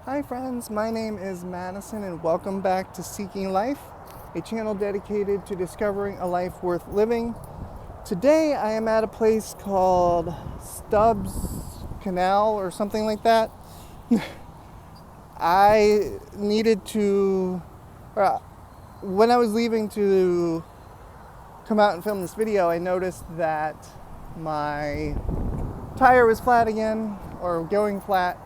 Hi friends, my name is Madison and welcome back to Seeking Life, a channel dedicated to discovering a life worth living. Today I am at a place called Stubbs Canal or something like that. I needed to, when I was leaving to come out and film this video, I noticed that my tire was flat again, or going flat.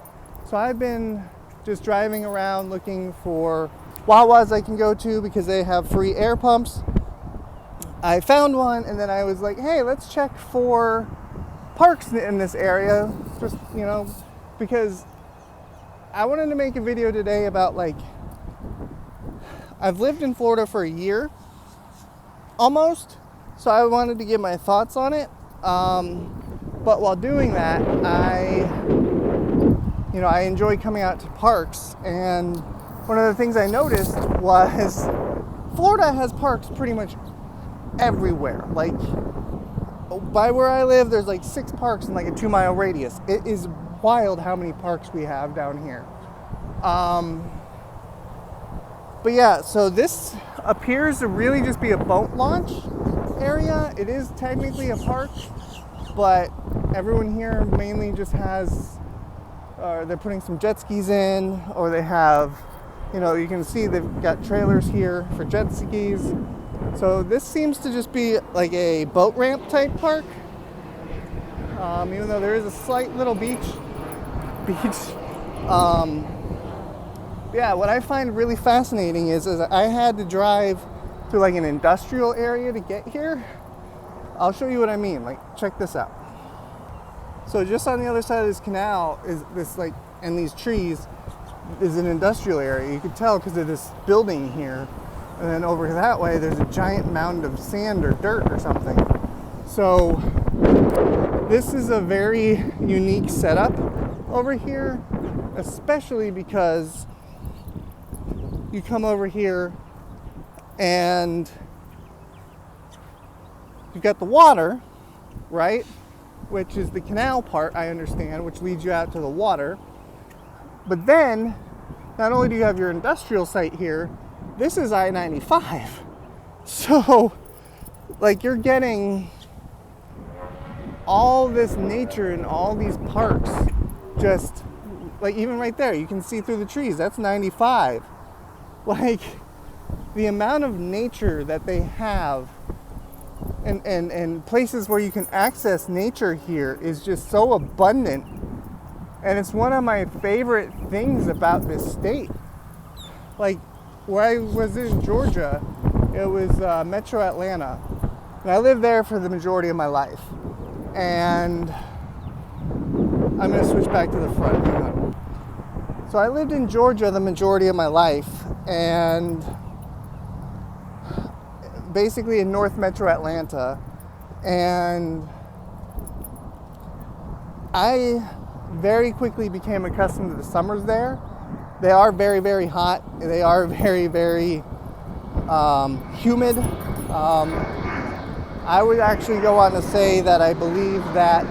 So I've been just driving around looking for Wawas I can go to because they have free air pumps. I found one and then I was like, hey, let's check for parks in this area. Just, because I wanted to make a video today about I've lived in Florida for a year almost. So I wanted to give my thoughts on it. But while doing that, I enjoy coming out to parks, and one of the things I noticed was Florida has parks pretty much everywhere. Like, by where I live, there's 6 parks in a 2-mile radius. It is wild how many parks we have down here. But yeah, so this appears to really just be a boat launch area. It is technically a park, but everyone here mainly just has they're putting some jet skis in, or they have, you can see they've got trailers here for jet skis. So this seems to just be like a boat ramp type park, even though there is a slight little beach. Yeah, what I find really fascinating is I had to drive through an industrial area to get here. I'll show you what I mean. Check this out. So just on the other side of this canal is this and these trees is an industrial area. You could tell because of this building here. And then over that way, there's a giant mound of sand or dirt or something. So this is a very unique setup over here, especially because you come over here and you've got the water, right? Which is the canal part, I understand, which leads you out to the water. But then, not only do you have your industrial site here, this is I-95. So, you're getting all this nature and all these parks, just, even right there, you can see through the trees, that's 95. The amount of nature that they have and places where you can access nature here is just so abundant, and it's one of my favorite things about this state. Where I was in Georgia, it was Metro Atlanta, and I lived there for the majority of my life. And I'm going to switch back to the front. Hang on. So I lived in Georgia the majority of my life, and basically in North Metro Atlanta, and I very quickly became accustomed to the summers there. They are very, very hot. They are very, very humid. I would actually go on to say that I believe that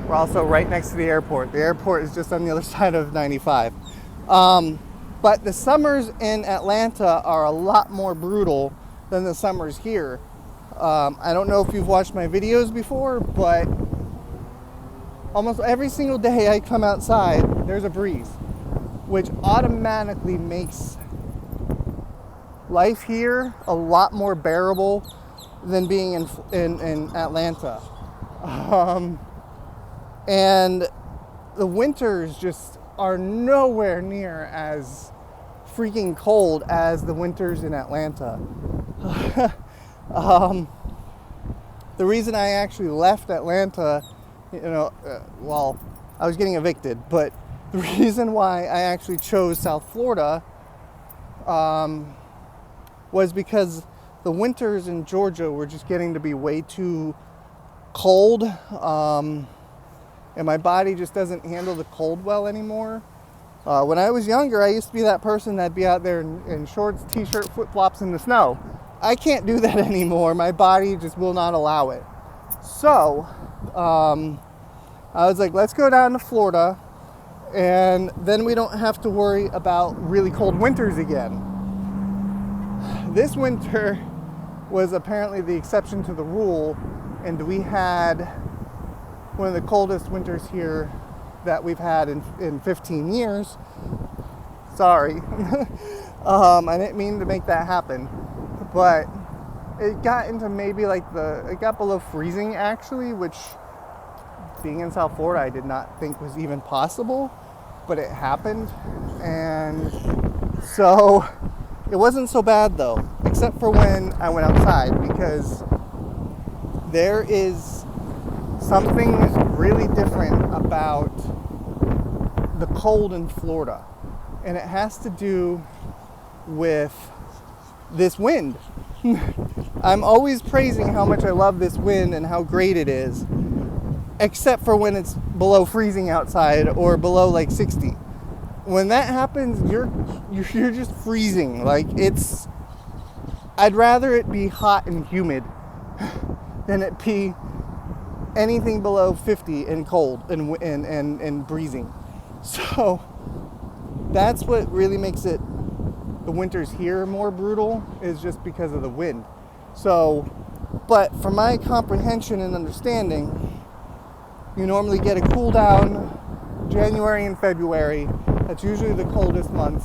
we're also right next to the airport. The airport is just on the other side of 95. But the summers in Atlanta are a lot more brutal than the summers here. I don't know if you've watched my videos before, but almost every single day I come outside, there's a breeze, which automatically makes life here a lot more bearable than being in Atlanta. And the winters just are nowhere near as freaking cold as the winters in Atlanta. The reason I actually left Atlanta, well, I was getting evicted, but the reason why I actually chose South Florida was because the winters in Georgia were just getting to be way too cold. And my body just doesn't handle the cold well anymore. When I was younger, I used to be that person that'd be out there in shorts, t-shirt, flip-flops in the snow. I can't do that anymore. My body just will not allow it. So I was like, let's go down to Florida, and then we don't have to worry about really cold winters again. This winter was apparently the exception to the rule, and we had one of the coldest winters here that we've had in 15 years. Sorry. I didn't mean to make that happen, but it got into maybe like it got below freezing actually, which being in South Florida I did not think was even possible, but it happened. And so it wasn't so bad though, except for when I went outside, because there is something really different about the cold in Florida, and it has to do with this wind. I'm always praising how much I love this wind and how great it is, except for when it's below freezing outside or below like 60. When that happens, you're just freezing. Like, I'd rather it be hot and humid than it be anything below 50 and cold and breezing. So that's what really makes the winters here more brutal, is just because of the wind. So, but for my comprehension and understanding, you normally get a cool down January and February. That's usually the coldest months.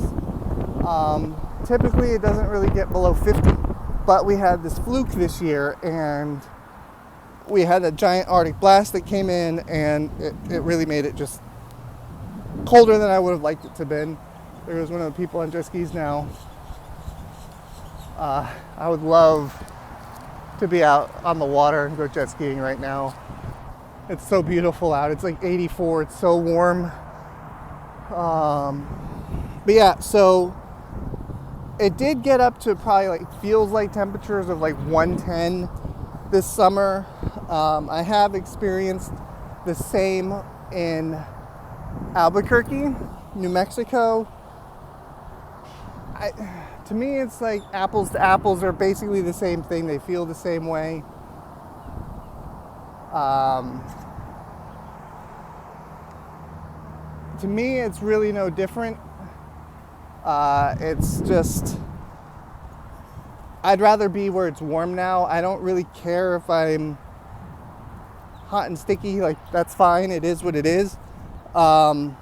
Typically it doesn't really get below 50, but we had this fluke this year, and we had a giant Arctic blast that came in, and it really made it just colder than I would have liked it to have been. There was one of the people on jet skis now. I would love to be out on the water and go jet skiing right now. It's so beautiful out. It's like 84. It's so warm. But yeah, so it did get up to probably like feels like temperatures of like 110 this summer. I have experienced the same in Albuquerque, New Mexico. To me, it's like apples to apples. They're basically the same thing. They feel the same way. To me, it's really no different. It's just, I'd rather be where it's warm now. I don't really care if I'm hot and sticky. Like, that's fine. It is what it is. But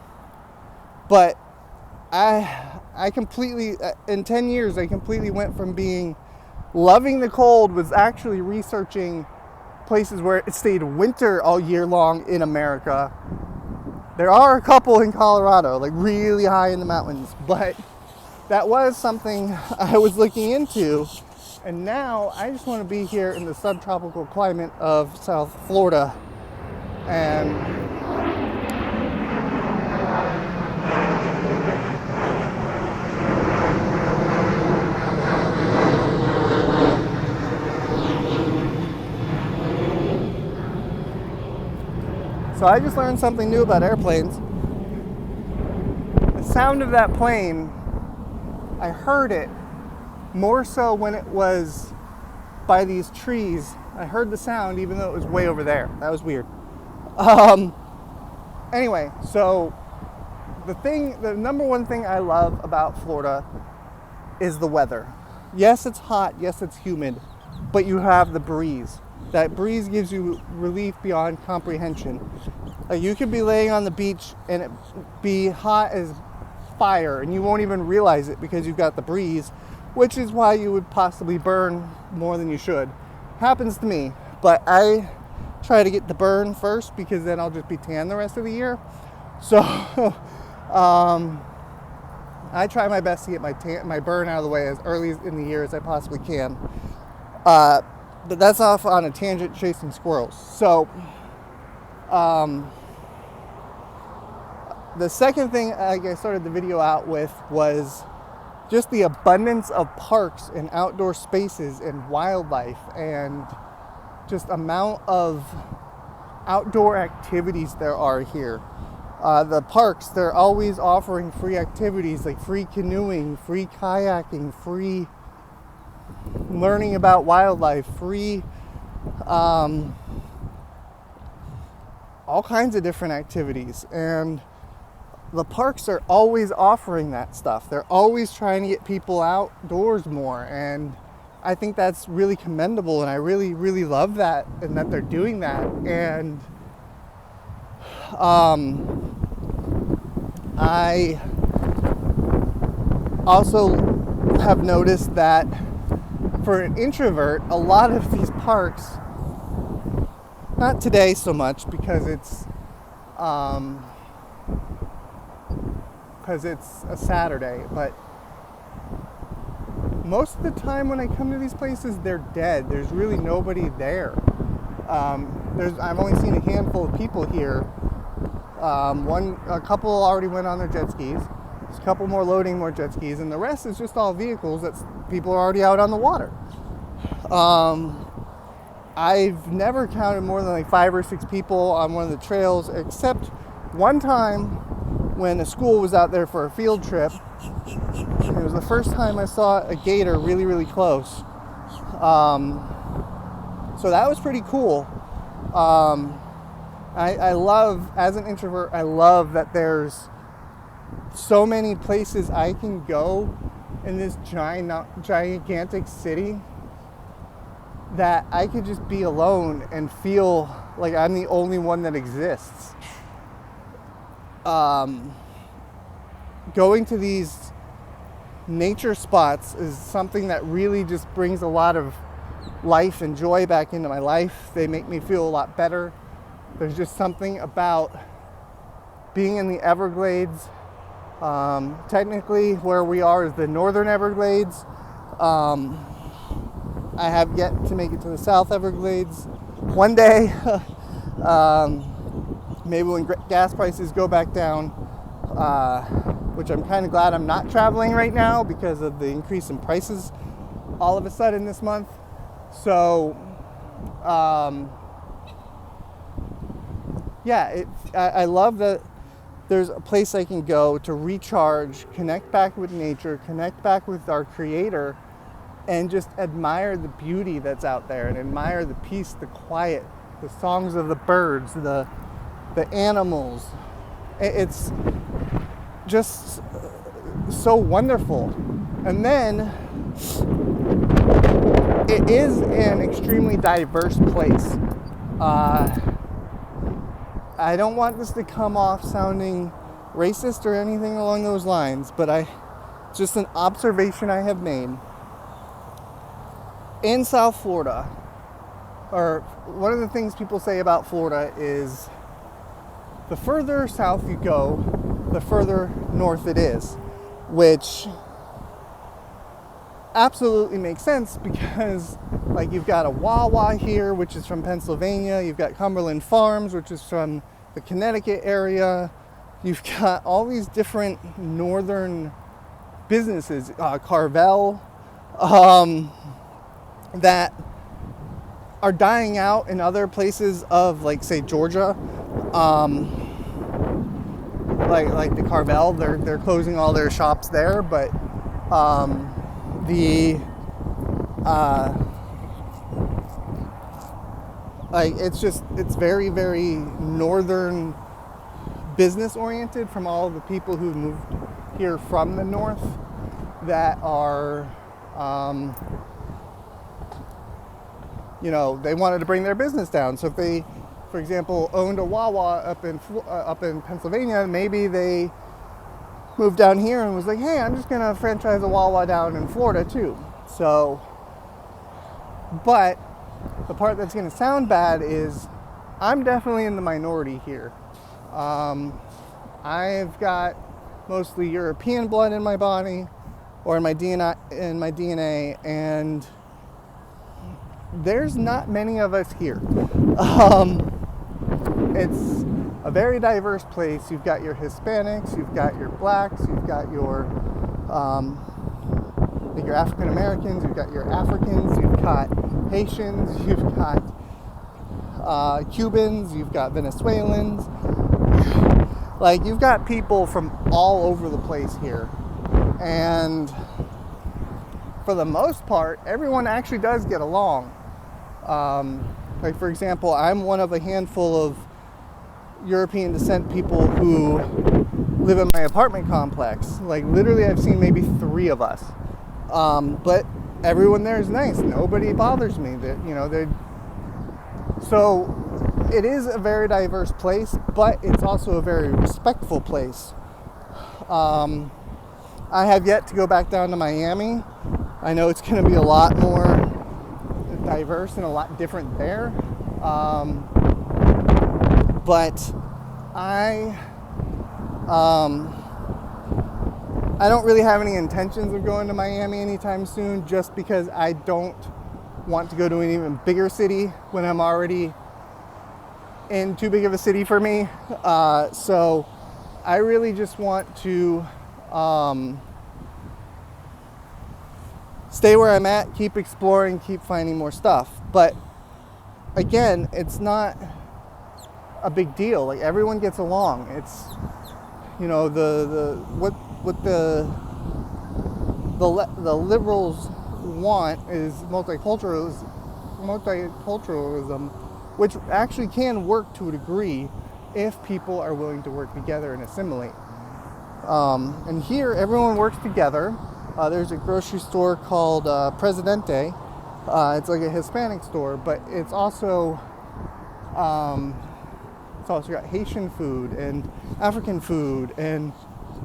I completely, in 10 years, I completely went from being loving the cold, was actually researching places where it stayed winter all year long in America. There are a couple in Colorado, like really high in the mountains, but that was something I was looking into. And now I just want to be here in the subtropical climate of South Florida. And so I just learned something new about airplanes. The sound of that plane, I heard it more so when it was by these trees. I heard the sound even though it was way over there. That was weird. Anyway, so the number one thing I love about Florida is the weather. Yes, it's hot. Yes, it's humid, but you have the breeze. That breeze gives you relief beyond comprehension. Like, you could be laying on the beach and it be hot as fire and you won't even realize it because you've got the breeze, which is why you would possibly burn more than you should. Happens to me, but I try to get the burn first because then I'll just be tan the rest of the year. So I try my best to get my burn out of the way as early in the year as I possibly can. But that's off on a tangent, chasing squirrels. So the second thing I started the video out with was just the abundance of parks and outdoor spaces and wildlife and just amount of outdoor activities there are here. The parks, they're always offering free activities like free canoeing, free kayaking, free learning about wildlife, free, all kinds of different activities. And the parks are always offering that stuff. They're always trying to get people outdoors more. And I think that's really commendable. And I really, really love that, and that they're doing that. And I also have noticed that for an introvert, a lot of these parks, not today so much because it's a Saturday, but most of the time when I come to these places, they're dead. There's really nobody there. I've only seen a handful of people here. A couple already went on their jet skis. There's a couple more loading more jet skis, and the rest is just all vehicles that people are already out on the water. I've never counted more than like 5 or 6 people on one of the trails, except one time when a school was out there for a field trip. It was the first time I saw a gator really, really close. So that was pretty cool. I love, as an introvert, I love that there's so many places I can go in this gigantic city that I could just be alone and feel like I'm the only one that exists. Going to these nature spots is something that really just brings a lot of life and joy back into my life. They make me feel a lot better. There's just something about being in the Everglades. Technically, where we are is the Northern Everglades. I have yet to make it to the South Everglades. One day, maybe when gas prices go back down, which I'm kind of glad I'm not traveling right now because of the increase in prices all of a sudden this month. So, I love that there's a place I can go to recharge, connect back with nature, connect back with our Creator, and just admire the beauty that's out there, and admire the peace, the quiet, the songs of the birds, the animals. It's just so wonderful. And then it is an extremely diverse place. I don't want this to come off sounding racist or anything along those lines, but it's just an observation I have made. In South Florida, or one of the things people say about Florida is the further south you go, the further north it is, which absolutely makes sense because, like, you've got a Wawa here, which is from Pennsylvania. You've got Cumberland Farms, which is from the Connecticut area. You've got all these different northern businesses, Carvel, that are dying out in other places of, like, say, Georgia. Like the Carvel, they're closing all their shops there, but it's very, very northern business oriented from all the people who moved here from the north that are they wanted to bring their business down. So if they, for example, owned a Wawa up in Pennsylvania, maybe they moved down here and was like, hey, I'm just gonna franchise a Wawa down in Florida too. So, but the part that's gonna sound bad is I'm definitely in the minority here. I've got mostly European blood in my body, or in my DNA, and there's not many of us here. It's a very diverse place. You've got your Hispanics, you've got your blacks, you've got your African Americans, you've got your Africans, you've got Haitians, you've got Cubans, you've got Venezuelans. Like, you've got people from all over the place here. And for the most part, everyone actually does get along. Like, for example, I'm one of a handful of European descent people who live in my apartment complex. Like, literally, I've seen maybe 3 of us. But everyone there is nice. Nobody bothers me. So it is a very diverse place, but it's also a very respectful place. I have yet to go back down to Miami. I know it's going to be a lot more diverse and a lot different there. But I don't really have any intentions of going to Miami anytime soon, just because I don't want to go to an even bigger city when I'm already in too big of a city for me. So I really just want to stay where I'm at, keep exploring, keep finding more stuff. But again, it's not a big deal. Like, everyone gets along. It's, what the liberals want is multiculturalism, which actually can work to a degree if people are willing to work together and assimilate. And here, everyone works together. There's a grocery store called Presidente. It's like a Hispanic store, but it's also got Haitian food and African food, and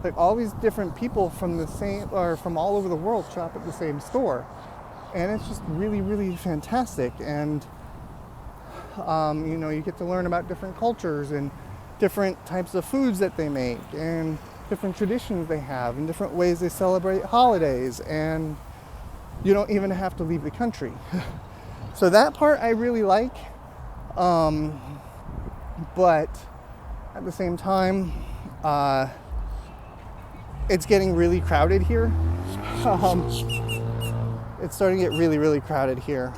like all these different people from from all over the world shop at the same store, and it's just really, really fantastic. And you get to learn about different cultures and different types of foods that they make, and different traditions they have, and different ways they celebrate holidays, and you don't even have to leave the country. So that part I really like, but at the same time, it's getting really crowded here. It's starting to get really, really crowded here.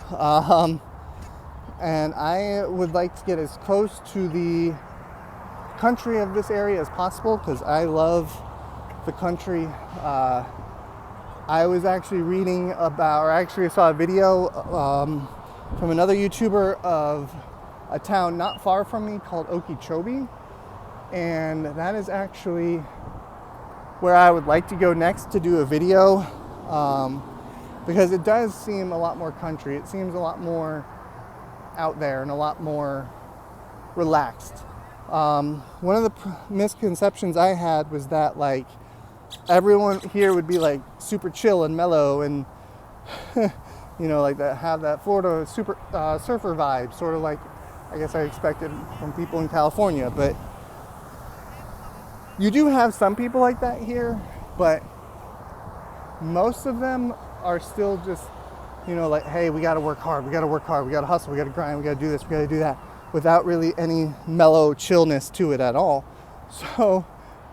And I would like to get as close to the country of this area as possible, because I love the country. I was actually reading about, or actually I saw a video from another YouTuber of a town not far from me called Okeechobee, and that is actually where I would like to go next to do a video, because it does seem a lot more country. It seems a lot more out there and a lot more relaxed. One of the misconceptions I had was that like everyone here would be like super chill and mellow, and like that, have that Florida super surfer vibe, sort of like I guess I expected from people in California. But you do have some people like that here, but most of them are still just, like, hey, we got to work hard, we got to hustle, we got to grind, we got to do this, we got to do that, without really any mellow chillness to it at all. So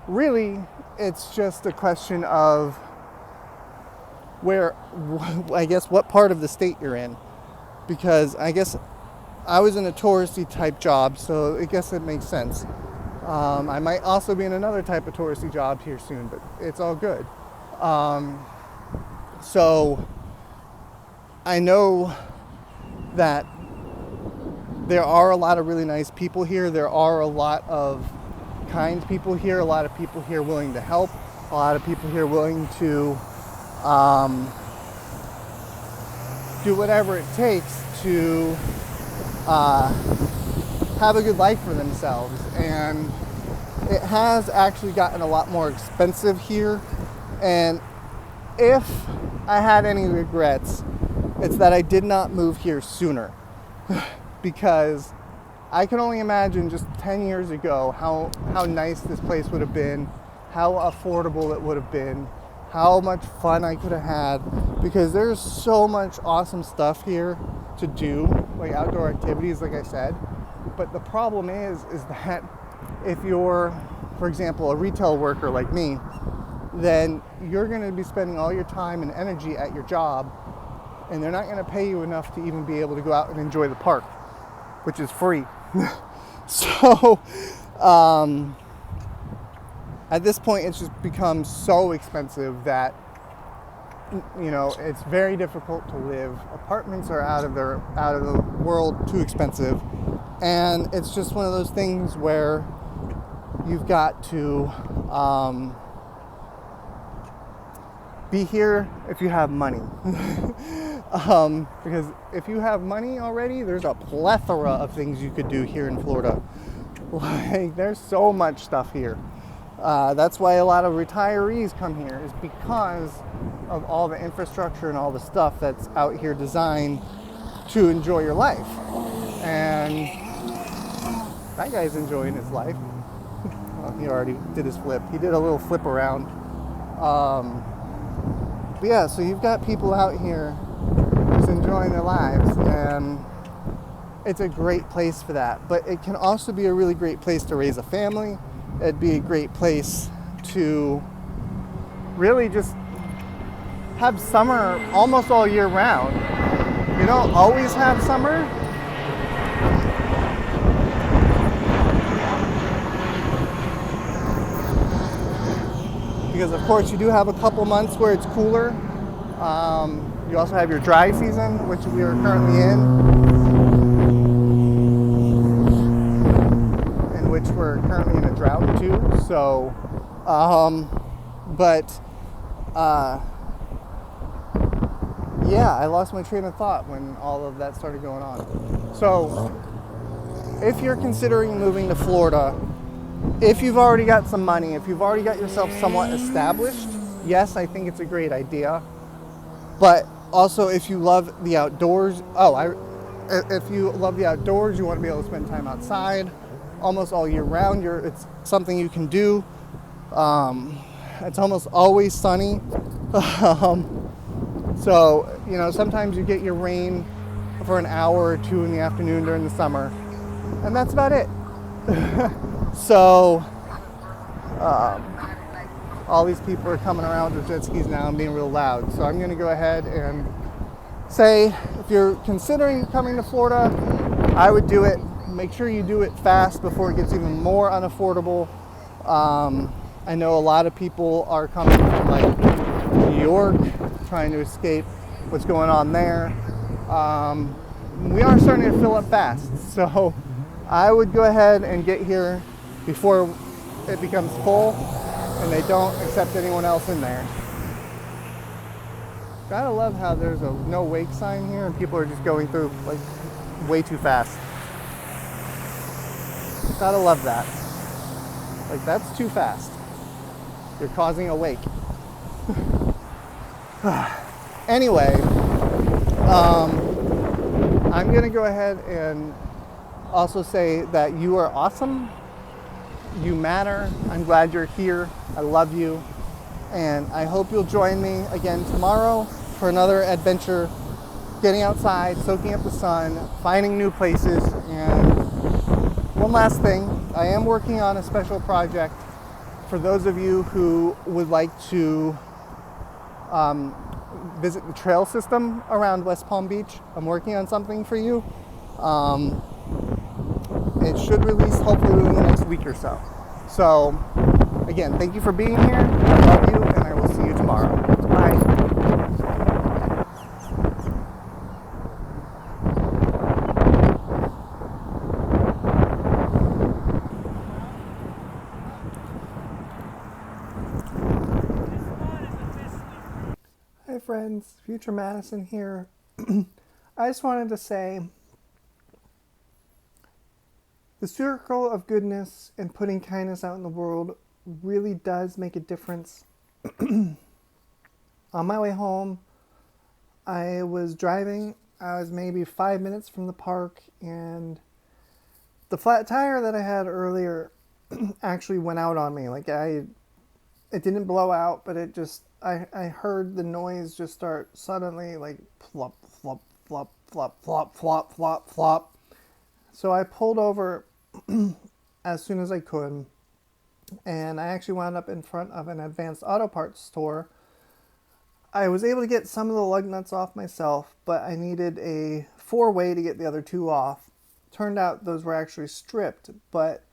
really, it's just a question of what part of the state you're in. Because I guess I was in a touristy type job, so I guess it makes sense. I might also be in another type of touristy job here soon, but it's all good. So I know that there are a lot of really nice people here. There are a lot of kind people here. A lot of people here willing to help. A lot of people here willing to do whatever it takes to have a good life for themselves. And it has actually gotten a lot more expensive here. And if I had any regrets, it's that I did not move here sooner. Because I can only imagine just 10 years ago how nice this place would have been, how affordable it would have been, how much fun I could have had, because there's so much awesome stuff here to do, like outdoor activities, like I said. But the problem is that if you're, for example, a retail worker like me, then you're going to be spending all your time and energy at your job, and they're not going to pay you enough to even be able to go out and enjoy the park, which is free. So at this point, it's just become so expensive that you know, it's very difficult to live. Apartments are out of the world, too expensive, and it's just one of those things where you've got to be here if you have money. Because if you have money already, there's a plethora of things you could do here in Florida. Like, there's so much stuff here. That's why a lot of retirees come here, is because of all the infrastructure and all the stuff that's out here designed to enjoy your life. And that guy's enjoying his life. Well, he already did his flip. He did a little flip around. But yeah, so you've got people out here just enjoying their lives, and it's a great place for that. But it can also be a really great place to raise a family. It'd be a great place to really just have summer almost all year round. You don't always have summer, because of course you do have a couple months where it's cooler. You also have your dry season, which we are currently in which we're currently in a drought too. So, yeah, I lost my train of thought when all of that started going on. So, if you're considering moving to Florida, if you've already got some money, if you've already got yourself somewhat established, yes, I think it's a great idea. But also, if you love the outdoors, if you love the outdoors, you want to be able to spend time outside almost all year round. It's something you can do. It's almost always sunny. So, you know, sometimes you get your rain for an hour or two in the afternoon during the summer, and that's about it. So, all these people are coming around with jet skis now and being real loud. So I'm going to go ahead and say, if you're considering coming to Florida, I would do it. Make sure you do it fast before it gets even more unaffordable. I know a lot of people are coming from like New York, trying to escape what's going on there. We are starting to fill up fast. So I would go ahead and get here before it becomes full and they don't accept anyone else in there. Gotta love how there's a no wake sign here and people are just going through like way too fast. Gotta love that. Like, that's too fast. You're causing a wake. Anyway, I'm gonna go ahead and also say that you are awesome. You matter. I'm glad you're here. I love you. And I hope you'll join me again tomorrow for another adventure, getting outside, soaking up the sun, finding new places. And one last thing, I am working on a special project for those of you who would like to visit the trail system around West Palm Beach. I'm working on something for you. It should release hopefully within the next week or so. So, again, thank you for being here. I love you, and I will see you tomorrow. Bye. Hi friends, Future Madison here. I just wanted to say, the circle of goodness and putting kindness out in the world really does make a difference. On my way home, I was driving. I was maybe 5 minutes from the park, and the flat tire that I had earlier actually went out on me. Like, it didn't blow out, but it just, I heard the noise just start suddenly, like, flop, flop, flop, flop, flop, flop, flop, flop. So I pulled over as soon as I could, and I actually wound up in front of an Advanced Auto Parts store. I was able to get some of the lug nuts off myself, but I needed a 4-way to get the other 2 off. Turned out those were actually stripped, but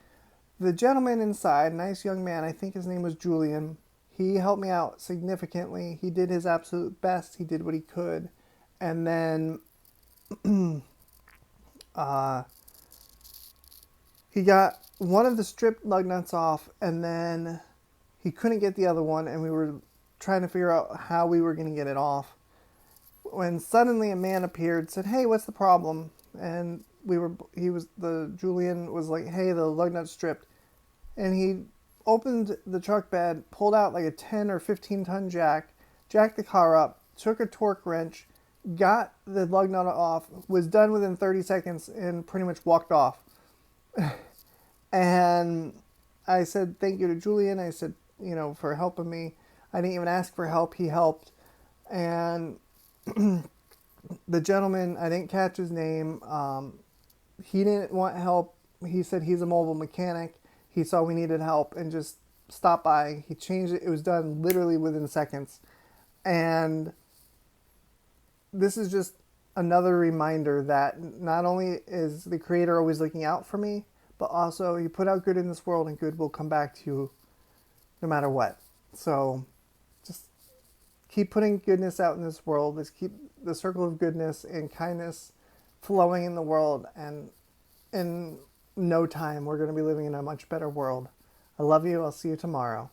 the gentleman inside, nice young man, I think his name was Julian, he helped me out significantly. He did his absolute best. He did what he could. And then he got one of the stripped lug nuts off, and then he couldn't get the other one, and we were trying to figure out how we were going to get it off. When suddenly a man appeared, said, "Hey, what's the problem?" And Julian was like, "Hey, the lug nut's stripped." And he opened the truck bed, pulled out like a 10 or 15 ton jacked the car up, took a torque wrench, got the lug nut off, was done within 30 seconds, and pretty much walked off. And I said thank you to Julian. I said, for helping me. I didn't even ask for help. He helped. And the gentleman, I didn't catch his name. He didn't want help. He said he's a mobile mechanic. He saw we needed help and just stopped by. He changed it. It was done literally within seconds. And this is just another reminder that not only is the Creator always looking out for me, but also you put out good in this world and good will come back to you no matter what. So just keep putting goodness out in this world. Let's keep the circle of goodness and kindness flowing in the world. And in no time, we're going to be living in a much better world. I love you. I'll see you tomorrow.